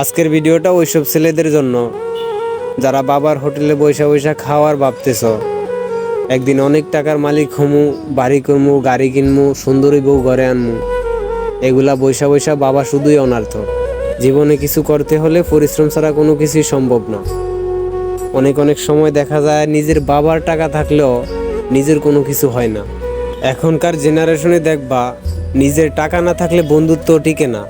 আজকের ভিডিওটা ওইসব ছেলেদের জন্য যারা বাবার হোটেলে বৈশা বৈশা খাওয়ার ভাবতেছ। একদিন অনেক টাকার মালিক হমু, বাড়ি করমু, গাড়ি কিনমু, সুন্দরী বউ ঘরে আনমু। এগুলা বৈশা বৈশা বাবা শুধুই অনার্থ। জীবনে কিছু করতে হলে পরিশ্রম ছাড়া কোনো কিছুই সম্ভব না। অনেক অনেক সময় দেখা যায় নিজের বাবার টাকা থাকলেও নিজের কোনো কিছু হয় না। এখনকার জেনারেশনে দেখবা নিজের টাকা না থাকলে বন্ধুত্ব টিকে না।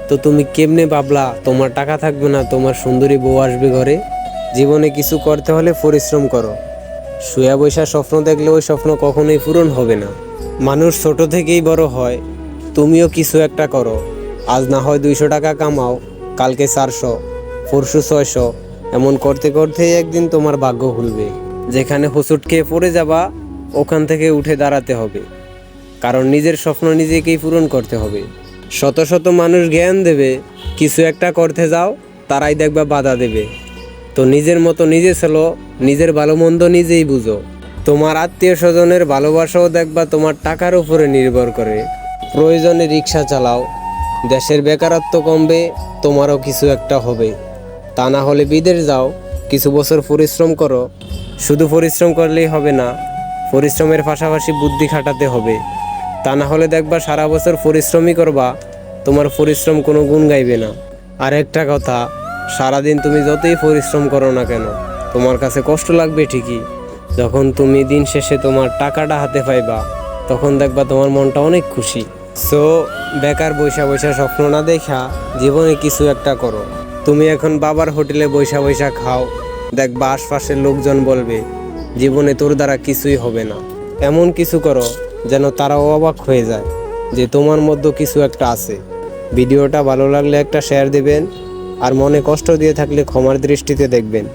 তো তুমি কেমনে ভাবলা তোমার টাকা থাকবে না, তোমার সুন্দরী বউ আসবে ঘরে? জীবনে কিছু করতে হলে পরিশ্রম করো। শুয়া বৈশা স্বপ্ন দেখলে ওই স্বপ্ন কখনোই পূরণ হবে না। মানুষ ছোট থেকেই বড় হয়। তুমিও কিছু একটা করো। আজ না হয় 200 টাকা কামাও, কালকে 400, পরশু 600। এমন করতে করতেই একদিন তোমার ভাগ্য খুলবে। যেখানে হোঁচট খেয়ে পড়ে যাবা ওখান থেকে উঠে দাঁড়াতে হবে, কারণ নিজের স্বপ্ন নিজেকেই পূরণ করতে হবে। শত শত মানুষ জ্ঞান দেবে, কিছু একটা করতে যাও তারাই দেখবা বাধা দেবে। তো নিজের মতো নিজে চলো, নিজের ভালো মন্দ নিজেই বুঝো। তোমার আত্মীয় স্বজনের ভালোবাসাও দেখবা তোমার টাকার উপরে নির্ভর করে। প্রয়োজনে রিক্সা চালাও, দেশের বেকারত্ব কমবে, তোমারও কিছু একটা হবে। তা না হলে বিদেশ যাও, কিছু বছর পরিশ্রম করো। শুধু পরিশ্রম করলেই হবে না, পরিশ্রমের পাশাপাশি বুদ্ধি খাটাতে হবে। তা না হলে দেখবা সারা বছর পরিশ্রমই করবা, তোমার পরিশ্রম কোনো গুণ গাইবে না। আর একটা কথা, সারাদিন তুমি যতই পরিশ্রম করো না কেন তোমার কাছে কষ্ট লাগবে ঠিকই। যখন তুমি দিন শেষে তোমার টাকাটা হাতে পাইবা তখন দেখবা তোমার মনটা অনেক খুশি। সো বেকার বৈশা বৈশা স্বপ্ন না দেখা জীবনে কিছু একটা করো। তুমি এখন বাবার হোটেলে বৈশা বৈশা খাও, দেখবা আশপাশের লোকজন বলবে জীবনে তোর দ্বারা কিছুই হবে না। এমন কিছু করো যেন তারাও অবাক হয়ে যায় যে তোমার মধ্যে কিছু একটা আছে। ভিডিওটা ভালো লাগলে একটা শেয়ার দেবেন, আর মনে কষ্ট দিয়ে থাকলে ক্ষমার দৃষ্টিতে দেখবেন।